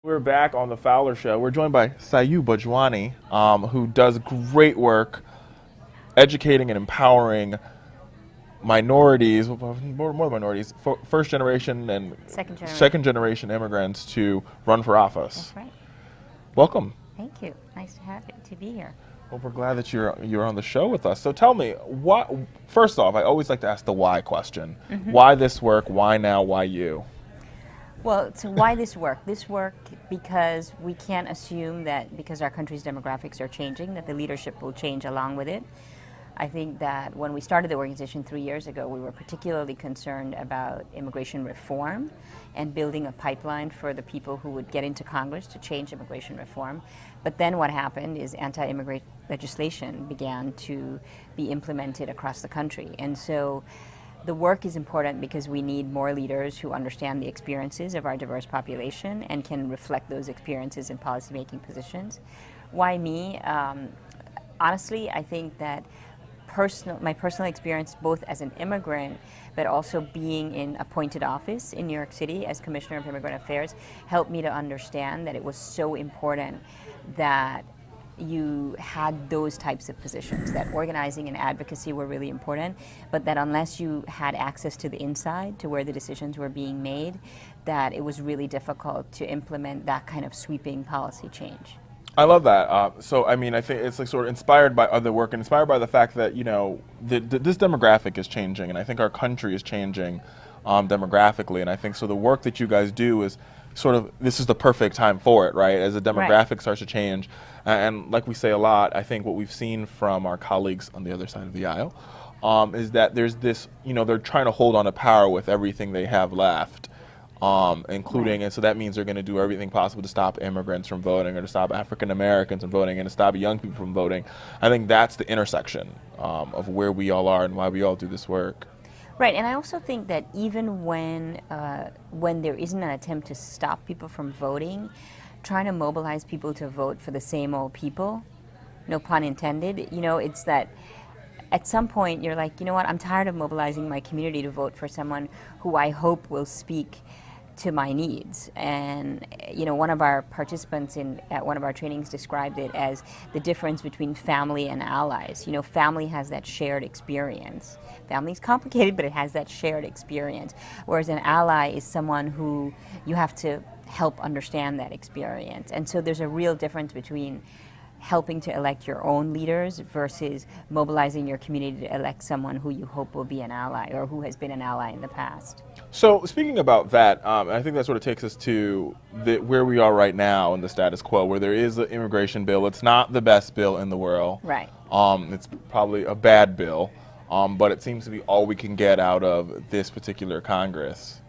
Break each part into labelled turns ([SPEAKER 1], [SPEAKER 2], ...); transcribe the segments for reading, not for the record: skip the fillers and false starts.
[SPEAKER 1] We're back on the Fowler Show. We're joined by Sayu Bhojwani, who does great work educating and empowering minorities, more minorities, first generation and second generation immigrants to run for office.
[SPEAKER 2] That's right.
[SPEAKER 1] Welcome.
[SPEAKER 2] Thank you. Nice to have it, to be here.
[SPEAKER 1] Well, we're glad that you're on the show with us. So tell me, what? First off, I always like to ask the why question. Why this work? Why now? Why you?
[SPEAKER 2] Well, so why this work? This work because we can't assume that because our country's demographics are changing, that the leadership will change along with it. I think that when we started the organization 3 years ago, we were particularly concerned about immigration reform and building a pipeline for the people who would get into Congress to change immigration reform. But then what happened is anti-immigrant legislation began to be implemented across the country. And so the work is important because we need more leaders who understand the experiences of our diverse population and can reflect those experiences in policymaking positions. Why me? Honestly, I think that my personal experience, both as an immigrant, but also being in appointed office in New York City as Commissioner of Immigrant Affairs, helped me to understand that it was so important that you had those types of positions, that organizing and advocacy were really important, but that unless you had access to the inside, to where the decisions were being made, that it was really difficult to implement that kind of sweeping policy change.
[SPEAKER 1] I love that. So, I mean, I think it's like sort of inspired by other work and inspired by the fact that, you know, this demographic is changing, and I think our country is changing demographically, and I think so the work that you guys do is sort of, this is the perfect time for it, right? As the demographic starts to change. And like we say a lot, I think what we've seen from our colleagues on the other side of the aisle is that there's this, you know, they're trying to hold on to power with everything they have left. Including, and so that means they're going to do everything possible to stop immigrants from voting or to stop African Americans from voting and to stop young people from voting. I think that's the intersection of where we all are and why we all do this work.
[SPEAKER 2] Right, and I also think that even when there isn't an attempt to stop people from voting, trying to mobilize people to vote for the same old people, no pun intended, you know, it's that at some point you're like, you know what, I'm tired of mobilizing my community to vote for someone who I hope will speak to my needs. And you know, one of our participants at one of our trainings described it as the difference between family and allies. You know, family has that shared experience. Family's complicated, but it has that shared experience. Whereas an ally is someone who you have to help understand that experience. And so there's a real difference between helping to elect your own leaders versus mobilizing your community to elect someone who you hope will be an ally or who has been an ally in the past.
[SPEAKER 1] So speaking about that, I think that sort of takes us to where we are right now in the status quo, where there is an immigration bill. It's not the best bill in the world.
[SPEAKER 2] Right.
[SPEAKER 1] It's probably a bad bill, but it seems to be all we can get out of this particular Congress.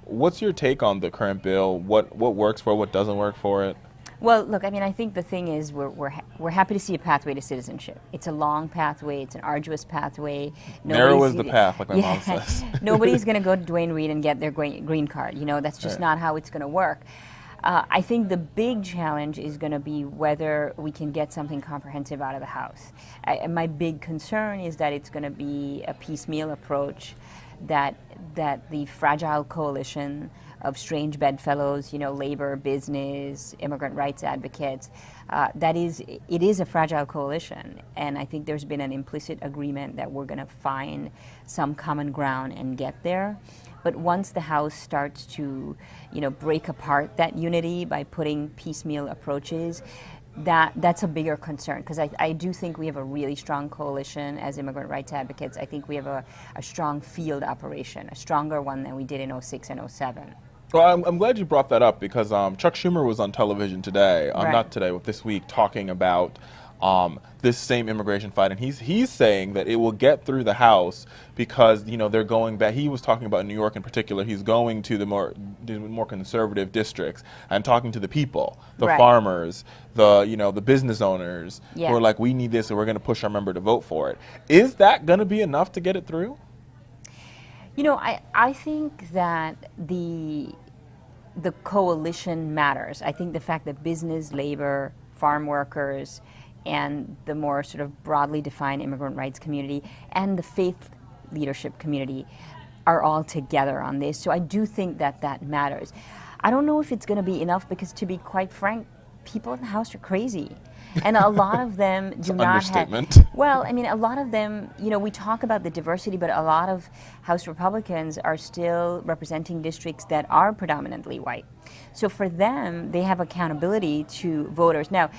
[SPEAKER 1] What's your take on the current bill? What works for it, what doesn't work for it?
[SPEAKER 2] Well, look, I mean, I think the thing is we're happy to see a pathway to citizenship. It's a long pathway. It's an arduous pathway.
[SPEAKER 1] Narrow is the path, like my mom says.
[SPEAKER 2] Nobody's going to go to Duane Reade and get their green card. You know, that's just not how it's going to work. I think the big challenge is going to be whether we can get something comprehensive out of the House. My big concern is that it's going to be a piecemeal approach, that the fragile coalition of strange bedfellows, you know, labor, business, immigrant rights advocates, it is a fragile coalition. And I think there's been an implicit agreement that we're going to find some common ground and get there. But once the House starts to, you know, break apart that unity by putting piecemeal approaches, that's a bigger concern, because I do think we have a really strong coalition as immigrant rights advocates. I think we have a strong field operation, a stronger one than we did in 06 and 07.
[SPEAKER 1] Well, I'm glad you brought that up, because Chuck Schumer was on television today, not today, but this week, talking about this same immigration fight, and he's saying that it will get through the House because, you know, they're going back. He was talking about New York in particular. He's going to the more conservative districts and talking to the people, the farmers, the business owners who are like, we need this, and we're going to push our member to vote for it. Is that going to be enough to get it through?
[SPEAKER 2] You know, I think that the coalition matters. I think the fact that business, labor, farm workers, and the more sort of broadly defined immigrant rights community and the faith leadership community are all together on this. So I do think that matters. I don't know if it's going to be enough because, to be quite frank, people in the House are crazy. And a lot of them do not
[SPEAKER 1] understatement.
[SPEAKER 2] have, well, I mean, a lot of them, you know, we talk about the diversity, but a lot of House Republicans are still representing districts that are predominantly white. So for them, they have accountability to voters. Now,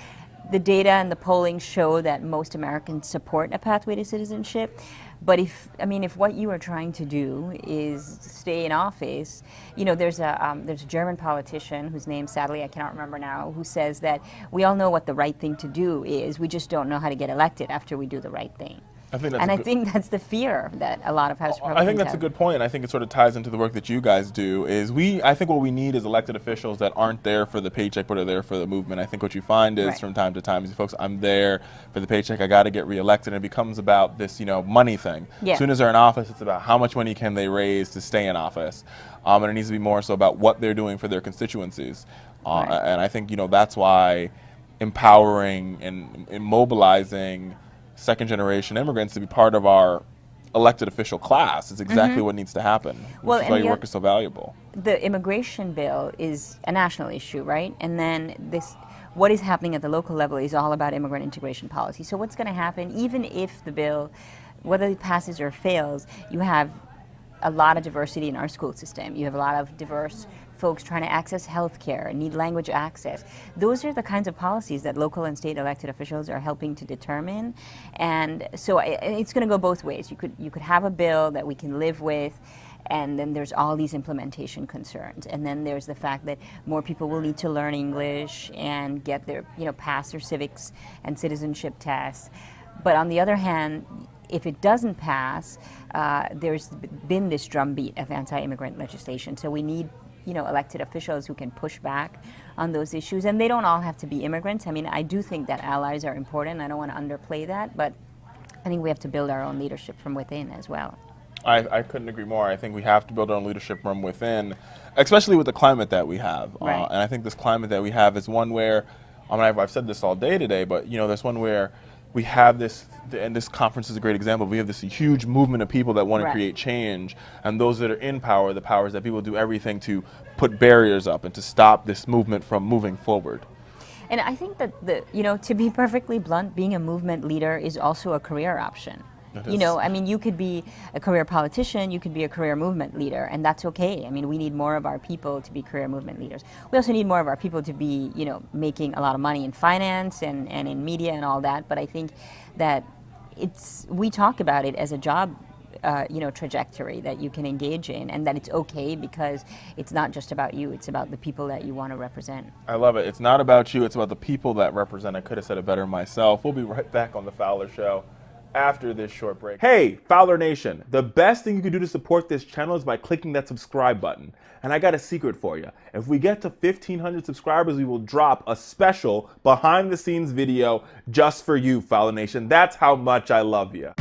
[SPEAKER 2] the data and the polling show that most Americans support a pathway to citizenship. But if what you are trying to do is stay in office, you know, there's a German politician whose name, sadly, I cannot remember now, who says that we all know what the right thing to do is, we just don't know how to get elected after we do the right thing.
[SPEAKER 1] I think
[SPEAKER 2] that's the fear that a lot of House Republicans
[SPEAKER 1] I think that's
[SPEAKER 2] have.
[SPEAKER 1] a good point, and I think it sort of ties into the work that you guys do. I think what we need is elected officials that aren't there for the paycheck, but are there for the movement. I think what you find is, from time to time, these folks, I'm there for the paycheck, I got to get reelected, and it becomes about this, you know, money thing.
[SPEAKER 2] Yeah.
[SPEAKER 1] As soon as they're in office, it's about how much money can they raise to stay in office, and it needs to be more so about what they're doing for their constituencies. And I think, you know, that's why empowering and mobilizing second-generation immigrants to be part of our elected official class is exactly what needs to happen, which is why your work is so valuable.
[SPEAKER 2] The immigration bill is a national issue, right? And then what is happening at the local level is all about immigrant integration policy. So what's going to happen, even if the bill, whether it passes or fails, you have a lot of diversity in our school system. You have a lot of diverse folks trying to access health care, need language access. Those are the kinds of policies that local and state elected officials are helping to determine. And so it's going to go both ways. You could have a bill that we can live with, and then there's all these implementation concerns. And then there's the fact that more people will need to learn English and get their, you know, pass their civics and citizenship tests. But on the other hand, if it doesn't pass, there's been this drumbeat of anti-immigrant legislation. So we need, you know, elected officials who can push back on those issues. And they don't all have to be immigrants. I mean, I do think that allies are important. I don't want to underplay that, but I think we have to build our own leadership from within as well.
[SPEAKER 1] I couldn't agree more. I think we have to build our own leadership from within, especially with the climate that we have.
[SPEAKER 2] Right.
[SPEAKER 1] And I think this climate that we have is one where, I mean, I've said this all day today, but, you know, there's one where we have this, and this conference is a great example, we have this huge movement of people that want to create change, and those that are in power, the powers that people do everything to put barriers up and to stop this movement from moving forward.
[SPEAKER 2] And I think that, you know, to be perfectly blunt, being a movement leader is also a career option. You know, I mean, you could be a career politician, you could be a career movement leader, and that's okay. I mean, we need more of our people to be career movement leaders. We also need more of our people to be, you know, making a lot of money in finance and in media and all that, but I think that we talk about it as a job, you know, trajectory that you can engage in, and that it's okay because it's not just about you, it's about the people that you want to represent.
[SPEAKER 1] I love it. It's not about you, it's about the people that represent. I could have said it better myself. We'll be right back on The Fowler Show after this short break. Hey, Fowler Nation, the best thing you can do to support this channel is by clicking that subscribe button. And I got a secret for you. If we get to 1,500 subscribers, we will drop a special behind the scenes video just for you, Fowler Nation. That's how much I love you.